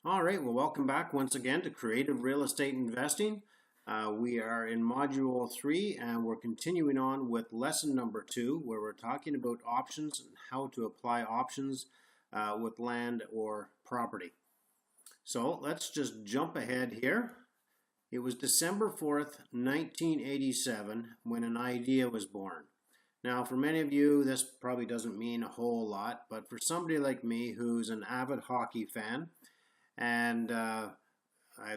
All right, well, welcome back once again to Creative Real Estate Investing. We are in Module 3 and we're continuing on with lesson number 2 where we're talking about options and how to apply options with land or property. So let's just jump ahead here. It was December 4th, 1987 when an idea was born. Now, for many of you, this probably doesn't mean a whole lot, but for somebody like me who's an avid hockey fan, and I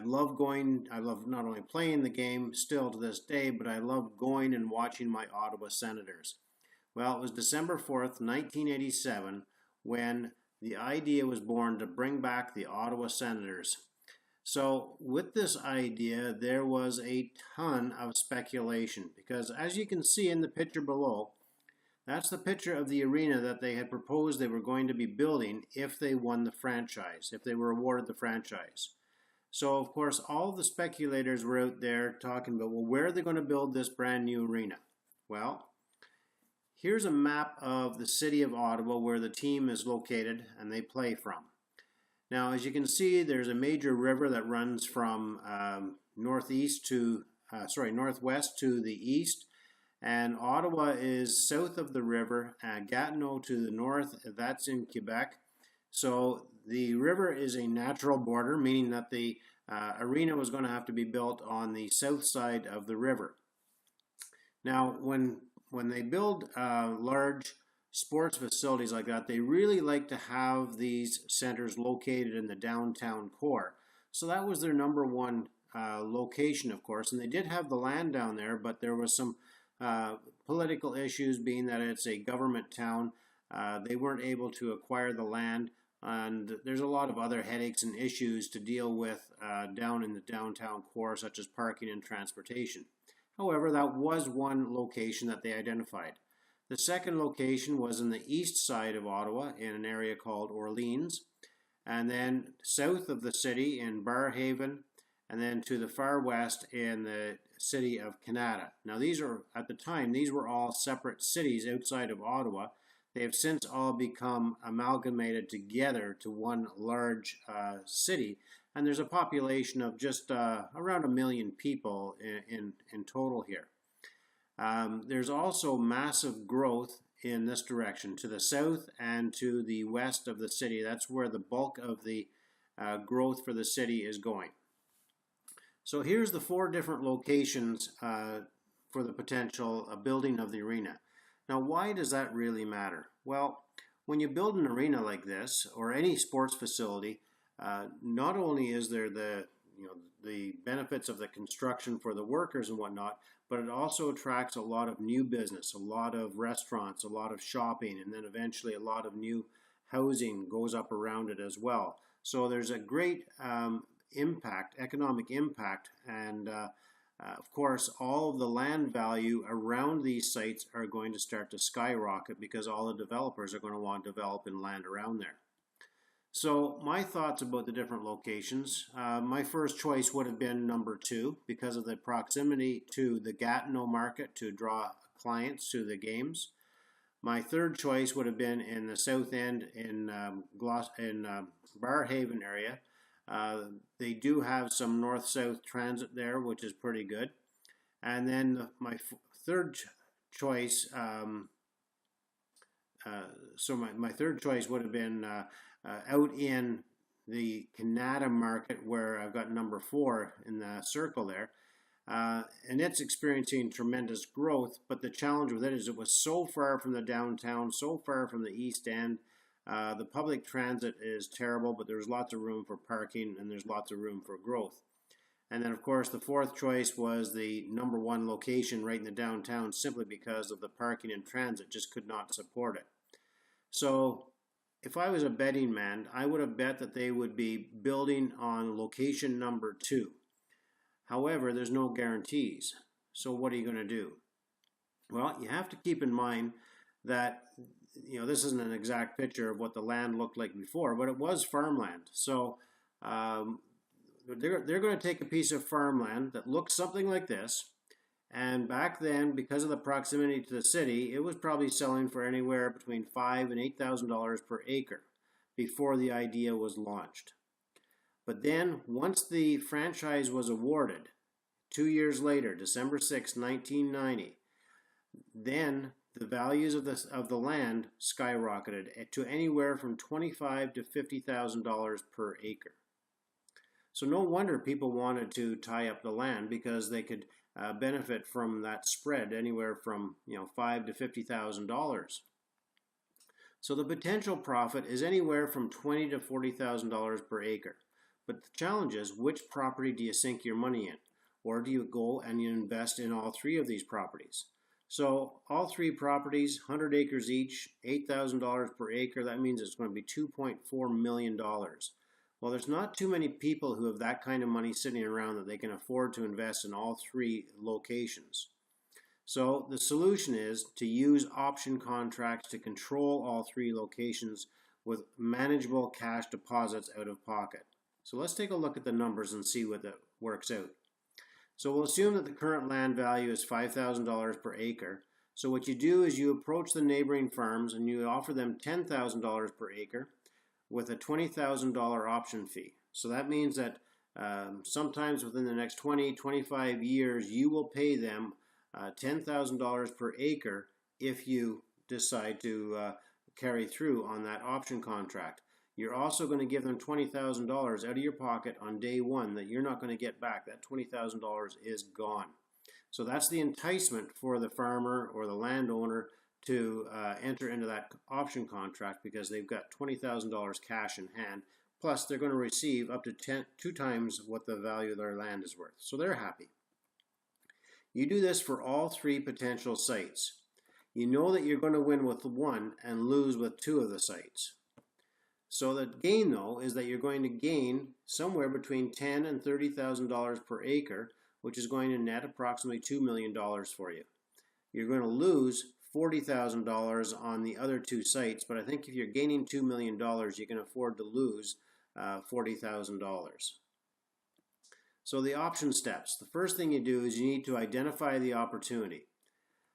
love not only playing the game still to this day, but I love going and watching my Ottawa Senators. Well, it was December 4th, 1987, when the idea was born to bring back the Ottawa Senators. So with this idea, there was a ton of speculation because as you can see in the picture below, that's the picture of the arena that they had proposed they were going to be building if they won the franchise, if they were awarded the franchise. So, of course, all the speculators were out there talking about, well, where are they going to build this brand new arena? Well, here's a map of the city of Ottawa where the team is located and they play from. Now, as you can see, there's a major river that runs from northwest to the east. And Ottawa is south of the river, Gatineau to the north, that's in Quebec. So the river is a natural border, meaning that the arena was going to have to be built on the south side of the river. Now, when they build large sports facilities like that, they really like to have these centers located in the downtown core. So that was their number one location, of course, and they did have the land down there, but there was some political issues, being that it's a government town. They weren't able to acquire the land, and there's a lot of other headaches and issues to deal with down in the downtown core, such as parking and transportation. However, that was one location that they identified. The second location was in the east side of Ottawa in an area called Orleans, and then south of the city in Barrhaven, and then to the far west in the city of Canada. Now these are, at the time, these were all separate cities outside of Ottawa. They have since all become amalgamated together to one large city, and there's a population of just around 1 million people in total here. There's also massive growth in this direction, to the south and to the west of the city. That's where the bulk of the growth for the city is going. So here's the 4 different locations for the potential building of the arena. Now, why does that really matter? Well, when you build an arena like this, or any sports facility, not only is there the benefits of the construction for the workers and whatnot, but it also attracts a lot of new business, a lot of restaurants, a lot of shopping, and then eventually a lot of new housing goes up around it as well. So there's a great economic impact, and of course all of the land value around these sites are going to start to skyrocket because all the developers are going to want to develop in land around there. So my thoughts about the different locations, my first choice would have been number 2 because of the proximity to the Gatineau market to draw clients to the games. My third choice would have been in the south end in Barrhaven area. They do have some north-south transit there, which is pretty good. And then my third choice, my third choice would have been out in the Canada market, where I've got number 4 in the circle there. And it's experiencing tremendous growth, but the challenge with it is it was so far from the downtown, so far from the east end. The public transit is terrible, but there's lots of room for parking and there's lots of room for growth. And then, of course, the fourth choice was the number 1 location right in the downtown, simply because of the parking and transit just could not support it. So if I was a betting man, I would have bet that they would be building on location number 2. However, there's no guarantees. So what are you going to do? Well, you have to keep in mind that this isn't an exact picture of what the land looked like before, but it was farmland. So they're going to take a piece of farmland that looks something like this, and back then, because of the proximity to the city, it was probably selling for anywhere between $5,000 and $8,000 per acre before the idea was launched. But then once the franchise was awarded, 2 years later, December 6, 1990, then the values of the land skyrocketed to anywhere from $25,000 to $50,000 per acre. So no wonder people wanted to tie up the land, because they could benefit from that spread anywhere from $5,000 to $50,000. So the potential profit is anywhere from $20,000 to $40,000 per acre. But the challenge is, which property do you sink your money in? Or do you go and you invest in all three of these properties? So all three properties, 100 acres each, $8,000 per acre, that means it's going to be $2.4 million. Well, there's not too many people who have that kind of money sitting around that they can afford to invest in all three locations. So the solution is to use option contracts to control all three locations with manageable cash deposits out of pocket. So let's take a look at the numbers and see what that works out. So we'll assume that the current land value is $5,000 per acre. So what you do is you approach the neighboring farms and you offer them $10,000 per acre with a $20,000 option fee. So that means that sometimes within the next 25 years, you will pay them $10,000 per acre if you decide to carry through on that option contract. You're also going to give them $20,000 out of your pocket on day one that you're not going to get back. That $20,000 is gone. So that's the enticement for the farmer or the landowner to enter into that option contract, because they've got $20,000 cash in hand, plus they're going to receive up to 2 times what the value of their land is worth. So they're happy. You do this for all three potential sites. You know that you're going to win with one and lose with 2 of the sites. So the gain, though, is that you're going to gain somewhere between $10,000 and $30,000 per acre, which is going to net approximately $2 million for you. You're going to lose $40,000 on the other 2 sites, but I think if you're gaining $2 million, you can afford to lose $40,000. So the option steps. The first thing you do is you need to identify the opportunity.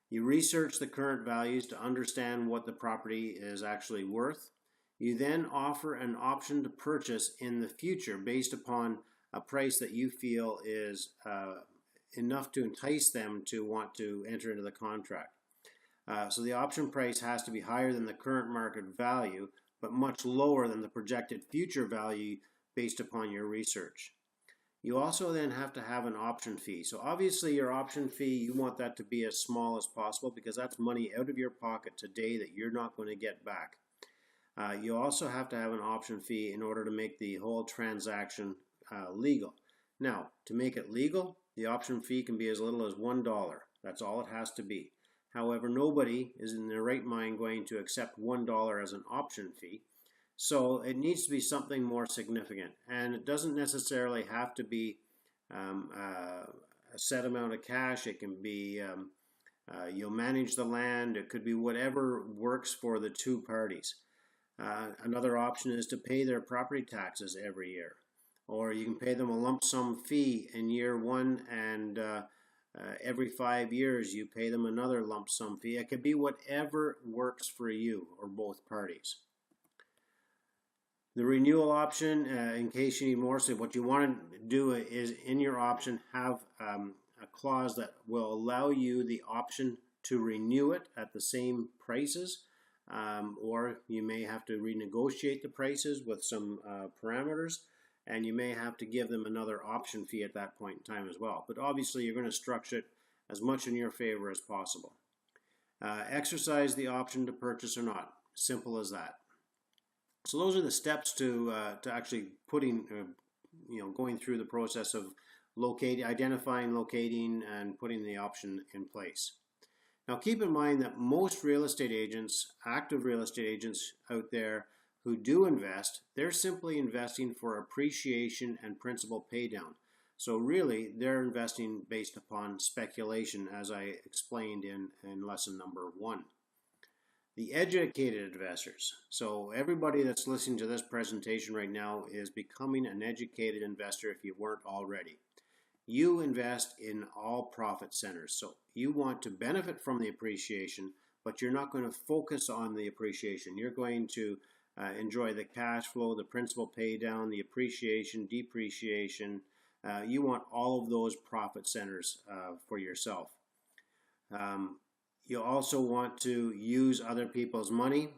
You research the current values to understand what the property is actually worth. You then offer an option to purchase in the future based upon a price that you feel is enough to entice them to want to enter into the contract. So the option price has to be higher than the current market value, but much lower than the projected future value based upon your research. You also then have to have an option fee. So obviously your option fee, you want that to be as small as possible, because that's money out of your pocket today that you're not going to get back. You also have to have an option fee in order to make the whole transaction legal. Now, to make it legal, the option fee can be as little as $1. That's all it has to be. However, nobody is in their right mind going to accept $1 as an option fee. So it needs to be something more significant. And it doesn't necessarily have to be a set amount of cash. It can be you'll manage the land. It could be whatever works for the 2 parties. Another option is to pay their property taxes every year. Or you can pay them a lump sum fee in year 1, and every 5 years you pay them another lump sum fee. It could be whatever works for you or both parties. The renewal option, in case you need more, so what you want to do is in your option have a clause that will allow you the option to renew it at the same prices, or you may have to renegotiate the prices with some parameters, and you may have to give them another option fee at that point in time as well. But obviously you're going to structure it as much in your favor as possible. Exercise the option to purchase or not. Simple as that. So those are the steps to actually putting, going through the process of identifying, locating, and putting the option in place. Now keep in mind that most real estate agents, active real estate agents out there who do invest, they're simply investing for appreciation and principal pay down. So really they're investing based upon speculation, as I explained in lesson number 1. The educated investors. So everybody that's listening to this presentation right now is becoming an educated investor if you weren't already. You invest in all profit centers. So you want to benefit from the appreciation, but you're not going to focus on the appreciation. You're going to enjoy the cash flow, the principal pay down, the appreciation, depreciation. You want all of those profit centers for yourself. You also want to use other people's money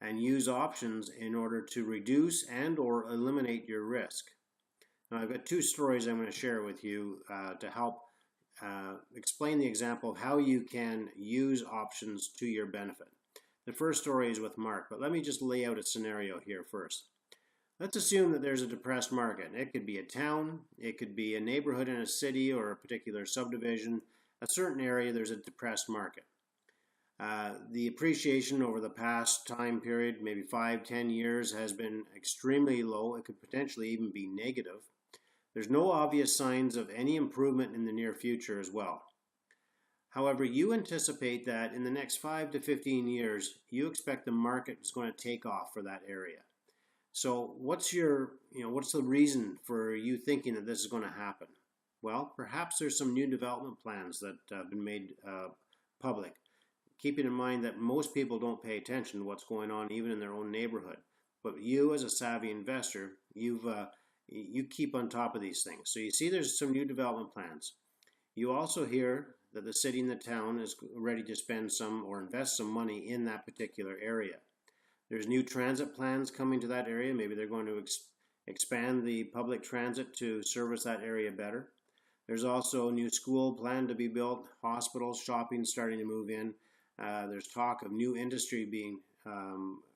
and use options in order to reduce and or eliminate your risk. Now, I've got two stories I'm going to share with you to help explain the example of how you can use options to your benefit. The first story is with Mark, but let me just lay out a scenario here first. Let's assume that there's a depressed market. It could be a town, it could be a neighborhood in a city or a particular subdivision, a certain area, there's a depressed market. The appreciation over the past time period, maybe 5-10 years, has been extremely low. It could potentially even be negative. There's no obvious signs of any improvement in the near future as well. However, you anticipate that in the next 5 to 15 years, you expect the market is going to take off for that area. So what's the reason for you thinking that this is going to happen? Well, perhaps there's some new development plans that have been made public, keeping in mind that most people don't pay attention to what's going on even in their own neighborhood. But you, as a savvy investor, you keep on top of these things. So you see there's some new development plans. You also hear that the city and the town is ready to spend some or invest some money in that particular area. There's new transit plans coming to that area. Maybe they're going to expand the public transit to service that area better. There's also a new school plan to be built, hospitals, shopping starting to move in. There's talk of new industry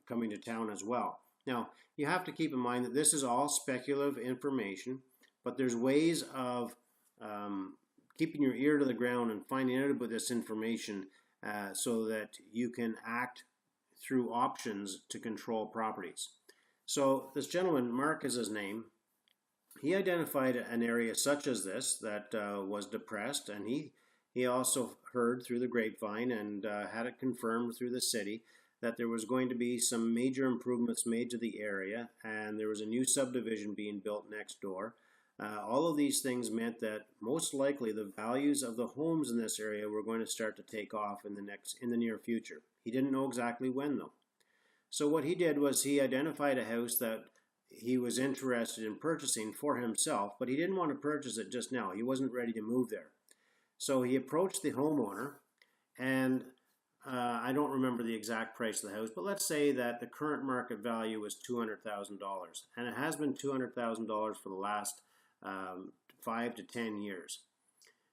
coming to town as well. Now, you have to keep in mind that this is all speculative information, but there's ways of keeping your ear to the ground and finding out about this information so that you can act through options to control properties. So this gentleman, Mark is his name, he identified an area such as this that was depressed, and he also heard through the grapevine and had it confirmed through the city that there was going to be some major improvements made to the area, and there was a new subdivision being built next door. All of these things meant that most likely the values of the homes in this area were going to start to take off in the near future. He didn't know exactly when though. So what he did was he identified a house that he was interested in purchasing for himself, but he didn't want to purchase it just now. He wasn't ready to move there. So he approached the homeowner, and I don't remember the exact price of the house, but let's say that the current market value was $200,000, and it has been $200,000 for the last 5 to 10 years.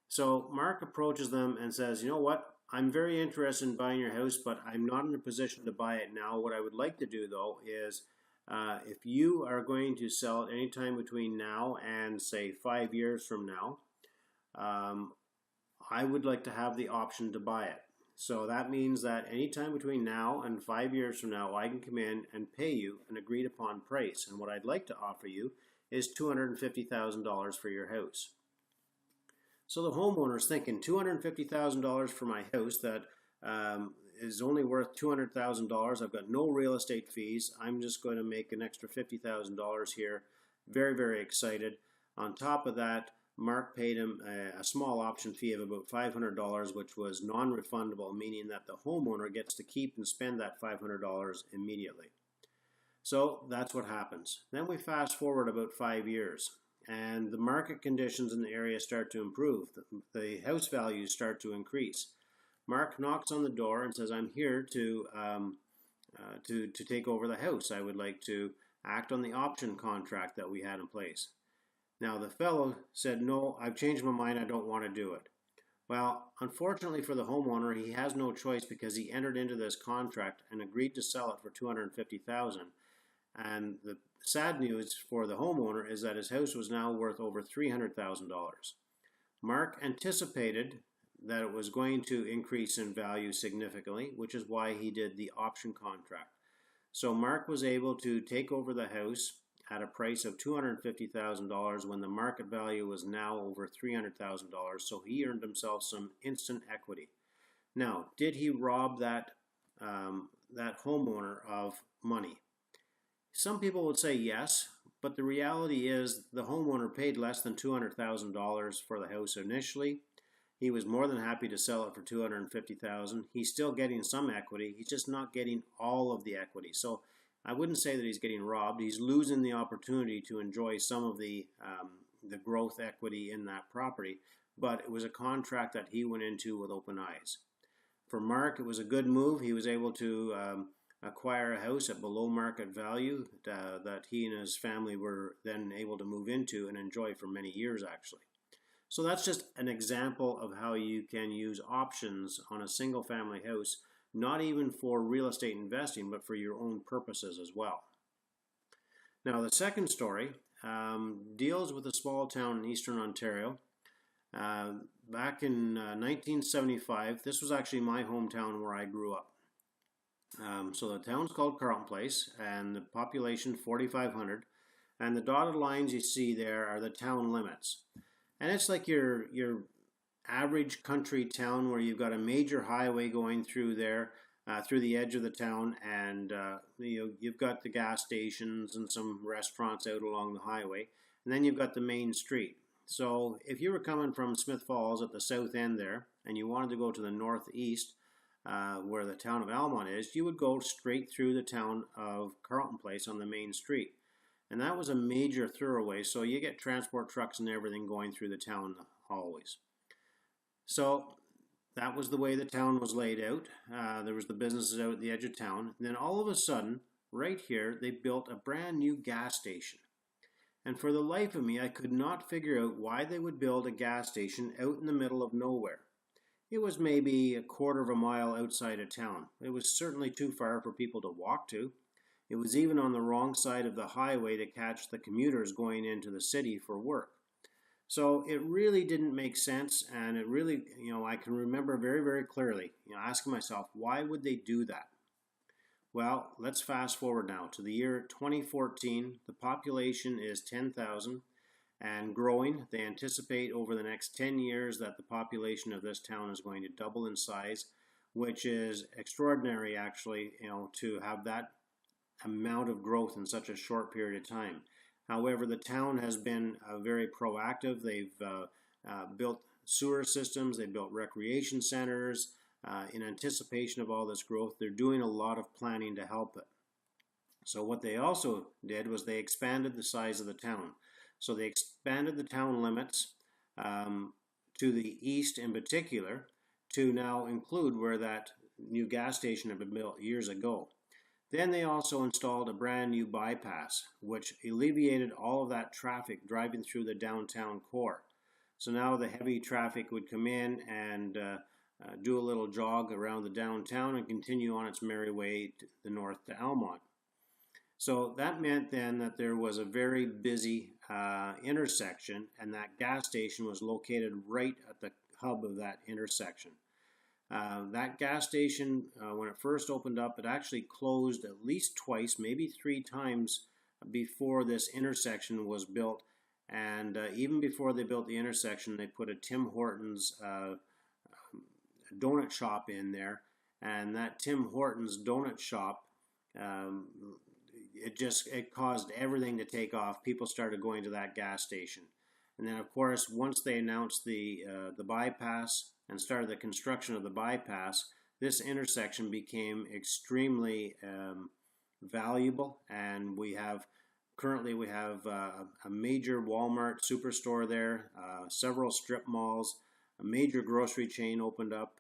So Mark approaches them and says, you know what, I'm very interested in buying your house, but I'm not in a position to buy it now. What I would like to do though is if you are going to sell it anytime between now and say 5 years from now, I would like to have the option to buy it. So that means that anytime between now and 5 years from now, I can come in and pay you an agreed upon price. And what I'd like to offer you is $250,000 for your house. So the homeowner's thinking, $250,000 for my house that is only worth $200,000. I've got no real estate fees. I'm just going to make an extra $50,000 here. Very, very excited. On top of that, Mark paid him a small option fee of about $500, which was non-refundable, meaning that the homeowner gets to keep and spend that $500 immediately. So that's what happens. Then we fast forward about 5 years, and the market conditions in the area start to improve. The house values start to increase. Mark knocks on the door and says, I'm here to take over the house. I would like to act on the option contract that we had in place. Now the fellow said, no, I've changed my mind, I don't want to do it. Well, unfortunately for the homeowner, he has no choice because he entered into this contract and agreed to sell it for $250,000. And the sad news for the homeowner is that his house was now worth over $300,000. Mark anticipated that it was going to increase in value significantly, which is why he did the option contract. So Mark was able to take over the house at a price of $250,000 when the market value was now over $300,000, so he earned himself some instant equity. Now, did he rob that homeowner of money? Some people would say yes, but the reality is the homeowner paid less than $200,000 for the house initially. He was more than happy to sell it for $250,000. He's still getting some equity. He's just not getting all of the equity. So I wouldn't say that he's getting robbed. He's losing the opportunity to enjoy some of the growth equity in that property, but it was a contract that he went into with open eyes. For Mark, it was a good move. He was able to acquire a house at below market value that he and his family were then able to move into and enjoy for many years, actually. So that's just an example of how you can use options on a single family house, not even for real estate investing, but for your own purposes as well. Now, the second story deals with a small town in eastern Ontario. Back in 1975, this was actually my hometown where I grew up. So the town's called Carleton Place, and the population 4,500, and the dotted lines you see there are the town limits. And it's like your average country town where you've got a major highway going through there, through the edge of the town, and you've got the gas stations and some restaurants out along the highway, and then you've got the main street. So if you were coming from Smith Falls at the south end there, and you wanted to go to the northeast, where the town of Almonte is, you would go straight through the town of Carleton Place on the main street. And that was a major thoroughway, so you get transport trucks and everything going through the town always. So that was the way the town was laid out. There was the businesses out at the edge of town. And then all of a sudden, right here, they built a brand new gas station. And for the life of me, I could not figure out why they would build a gas station out in the middle of nowhere. It was maybe a quarter of a mile outside of town. It was certainly too far for people to walk to. It was even on the wrong side of the highway to catch the commuters going into the city for work. So it really didn't make sense, and it really, I can remember very, very clearly, asking myself, why would they do that? Well, let's fast forward now to the year 2014. The population is 10,000 and growing. They anticipate over the next 10 years that the population of this town is going to double in size, which is extraordinary, actually, to have that amount of growth in such a short period of time. However, the town has been very proactive. They've built sewer systems, they've built recreation centers in anticipation of all this growth. They're doing a lot of planning to help it. So what they also did was they expanded the size of the town. So they expanded the town limits to the east in particular to now include where that new gas station had been built years ago. Then they also installed a brand new bypass, which alleviated all of that traffic driving through the downtown core. So now the heavy traffic would come in and do a little jog around the downtown and continue on its merry way to the north to Almonte. So that meant then that there was a very busy intersection, and that gas station was located right at the hub of that intersection. That gas station, when it first opened up, it actually closed at least twice, maybe 3 times before this intersection was built. And even before they built the intersection, they put a Tim Hortons donut shop in there. And that Tim Hortons donut shop, it caused everything to take off. People started going to that gas station. And then, of course, once they announced the bypass and started the construction of the bypass, this intersection became extremely valuable. And currently we have a major Walmart superstore there, several strip malls, a major grocery chain opened up,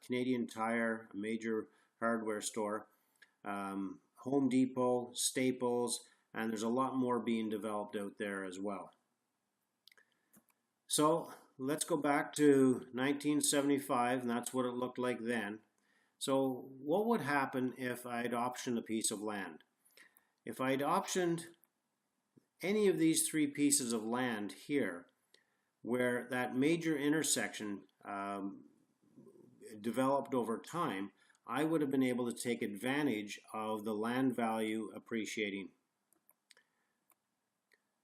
Canadian Tire, a major hardware store, Home Depot, Staples, and there's a lot more being developed out there as well. So let's go back to 1975, and that's what it looked like then. So what would happen if I'd optioned a piece of land? If I'd optioned any of these 3 pieces of land here, where that major intersection developed over time, I would have been able to take advantage of the land value appreciating.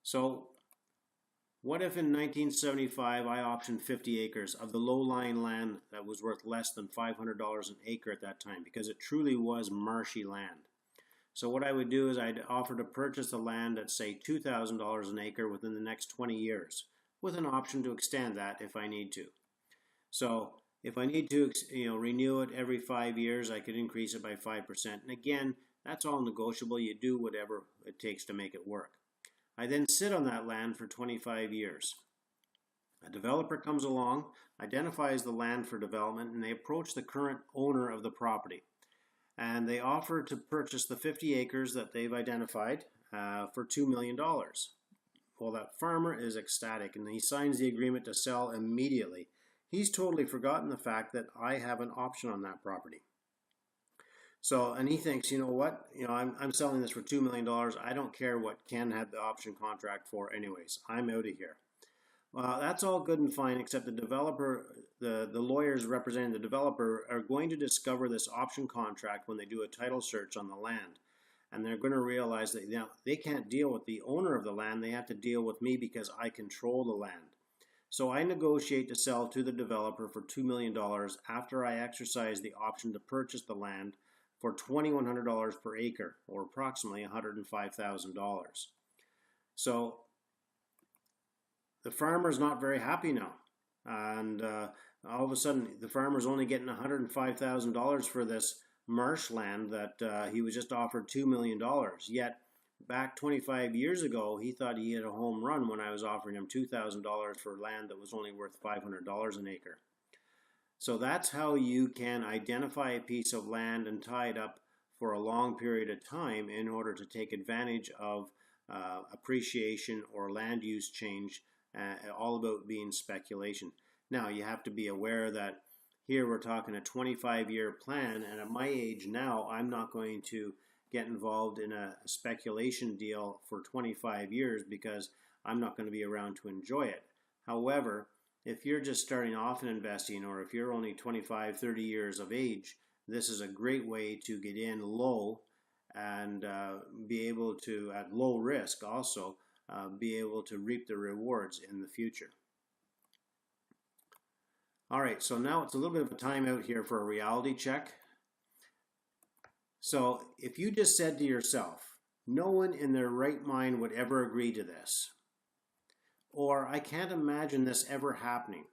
So what if in 1975 I optioned 50 acres of the low-lying land that was worth less than $500 an acre at that time, because it truly was marshy land? So what I would do is I'd offer to purchase the land at, say, $2,000 an acre within the next 20 years, with an option to extend that if I need to. So if I need to renew it every 5 years, I could increase it by 5%. And again, That's all negotiable. You do whatever it takes to make it work. I then sit on that land for 25 years. A developer comes along, identifies the land for development, and they approach the current owner of the property. And they offer to purchase the 50 acres that they've identified for $2 million. Well, that farmer is ecstatic and he signs the agreement to sell immediately. He's totally forgotten the fact that I have an option on that property. So, and he thinks, you know what, I'm selling this for $2 million. I don't care what Ken had the option contract for anyways. I'm out of here. That's all good and fine, except the developer, the lawyers representing the developer are going to discover this option contract when they do a title search on the land. And they're going to realize that they can't deal with the owner of the land. They have to deal with me because I control the land. So I negotiate to sell to the developer for $2 million after I exercise the option to purchase the land for $2,100 per acre, or approximately $105,000. So the farmer's not very happy now. And all of a sudden, the farmer's only getting $105,000 for this marshland that he was just offered $2 million. Yet, back 25 years ago, he thought he hit a home run when I was offering him $2,000 for land that was only worth $500 an acre. So that's how you can identify a piece of land and tie it up for a long period of time in order to take advantage of appreciation or land use change, all about being speculation. Now, you have to be aware that here we're talking a 25-year plan, and at my age now, I'm not going to get involved in a speculation deal for 25 years because I'm not going to be around to enjoy it. However, if you're just starting off in investing, or if you're only 25, 30 years of age, this is a great way to get in low and be able to, at low risk also, be able to reap the rewards in the future. All right, so now it's a little bit of a timeout here for a reality check. So if you just said to yourself, no one in their right mind would ever agree to this, or I can't imagine this ever happening.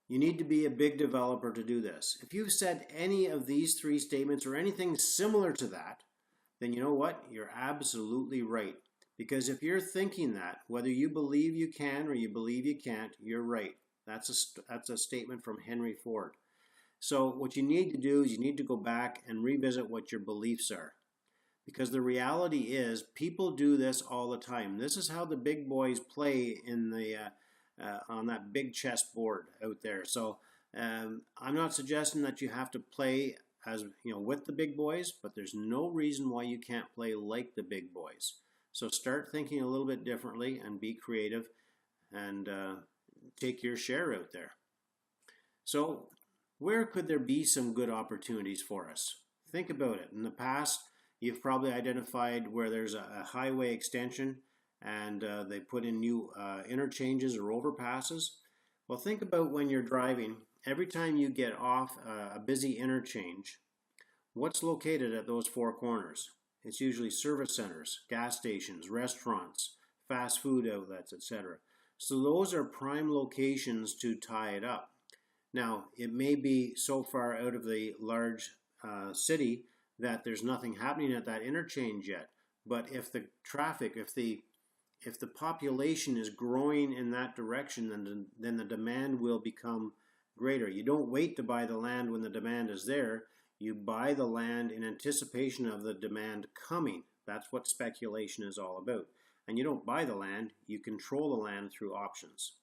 You need to be a big developer to do this. If you've said any of these three statements or anything similar to that, then you know what? You're absolutely right. Because if you're thinking that, whether you believe you can or you believe you can't, you're right. That's a statement from Henry Ford. So what you need to do is you need to go back and revisit what your beliefs are. Because the reality is people do this all the time. This is how the big boys play in the on that big chessboard out there. So I'm not suggesting that you have to play as with the big boys, but there's no reason why you can't play like the big boys. So start thinking a little bit differently and be creative and take your share out there. So where could there be some good opportunities for us? Think about it. In the past, you've probably identified where there's a highway extension and they put in new interchanges or overpasses. Well, think about when you're driving, every time you get off a busy interchange, what's located at those four corners? It's usually service centers, gas stations, restaurants, fast food outlets, etc. So those are prime locations to tie it up. Now, it may be so far out of the large city that there's nothing happening at that interchange yet. But if the traffic, if the population is growing in that direction, then the demand will become greater. You don't wait to buy the land when the demand is there. You buy the land in anticipation of the demand coming. That's what speculation is all about. And you don't buy the land, you control the land through options.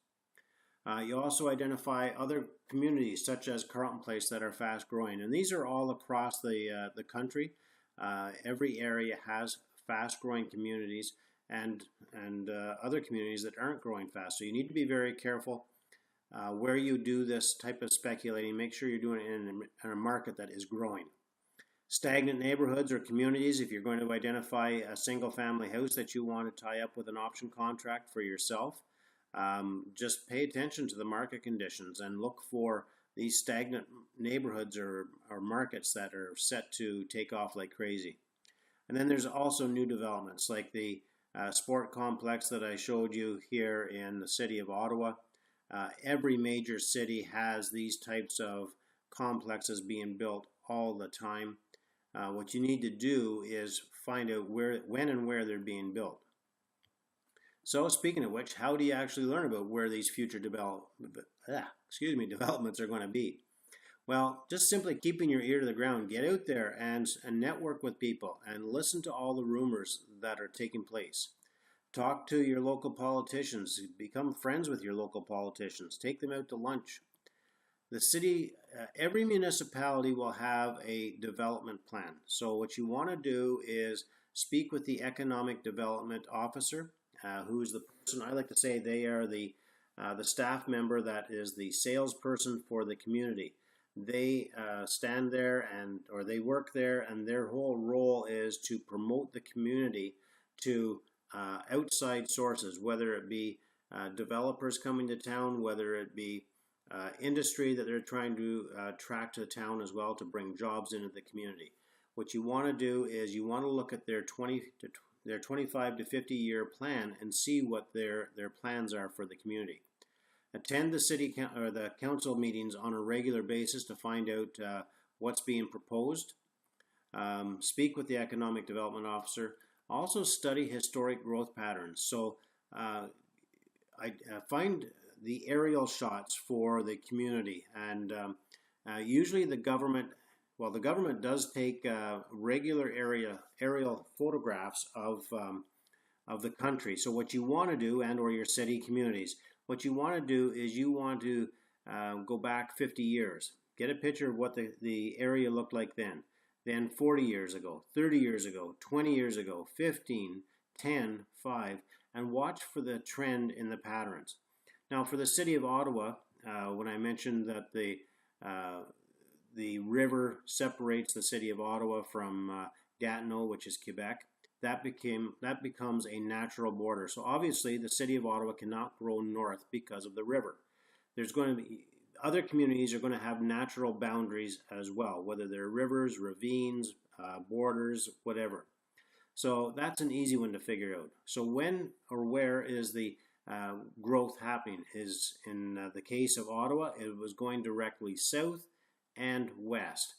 You also identify other communities such as Carleton Place that are fast growing. And these are all across the country. Every area has fast growing communities and other communities that aren't growing fast. So you need to be very careful where you do this type of speculating. Make sure you're doing it in a market that is growing. Stagnant neighborhoods or communities, if you're going to identify a single family house that you want to tie up with an option contract for yourself, just pay attention to the market conditions and look for these stagnant neighborhoods or markets that are set to take off like crazy. And then there's also new developments like the sport complex that I showed you here in the city of Ottawa. Every major city has these types of complexes being built all the time. What you need to do is find out when and where they're being built. So speaking of which, how do you actually learn about where these future developments are going to be? Well, just simply keeping your ear to the ground. Get out there and network with people and listen to all the rumors that are taking place. Talk to your local politicians. Become friends with your local politicians. Take them out to lunch. The city, every municipality will have a development plan. So what you want to do is speak with the economic development officer, who's the person, I like to say they are the staff member that is the salesperson for the community. They stand there or they work there, and their whole role is to promote the community to outside sources, whether it be developers coming to town, whether it be industry that they're trying to attract to the town as well to bring jobs into the community. What you want to do is you want to look at their 25 to 50 year plan and see what their plans are for the community. Attend the city or the council meetings on a regular basis to find out what's being proposed. Speak with the economic development officer. Also study historic growth patterns. So I find the aerial shots for the community, and usually the government does take regular aerial photographs of the country. So what you want to do, and or your city communities, what you want to do is you want to go back 50 years. Get a picture of what the area looked like then 40 years ago, 30 years ago, 20 years ago, 15, 10, 5, and watch for the trend in the patterns. Now for the city of Ottawa, when I mentioned that the river separates the city of Ottawa from Gatineau, which is Quebec, that becomes a natural border. So obviously the city of Ottawa cannot grow north because of the river. There's going to be other communities are going to have natural boundaries as well, whether they're rivers, ravines, borders, whatever. So that's an easy one to figure out. So when or where is the growth happening? Is in the case of Ottawa, it was going directly south and west.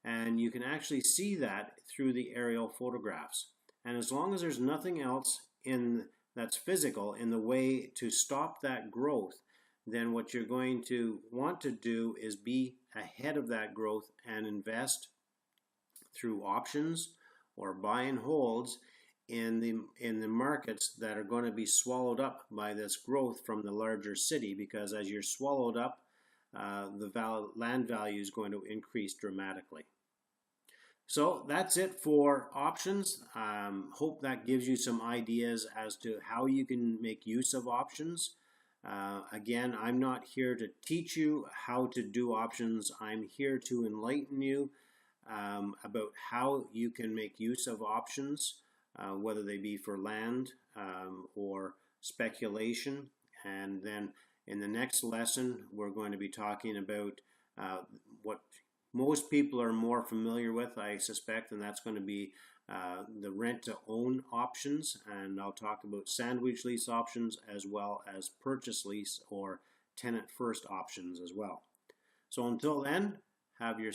And you can actually see that through the aerial photographs. And as long as there's nothing else that's physical in the way to stop that growth, then what you're going to want to do is be ahead of that growth and invest through options or buy and holds in the markets that are going to be swallowed up by this growth from the larger city, because as you're swallowed up, the land value is going to increase dramatically. So that's it for options. Hope that gives you some ideas as to how you can make use of options. Again, I'm not here to teach you how to do options. I'm here to enlighten you about how you can make use of options, whether they be for land or speculation. And then in the next lesson, we're going to be talking about what most people are more familiar with, I suspect, and that's going to be the rent-to-own options. And I'll talk about sandwich lease options as well as purchase lease or tenant-first options as well. So until then, have your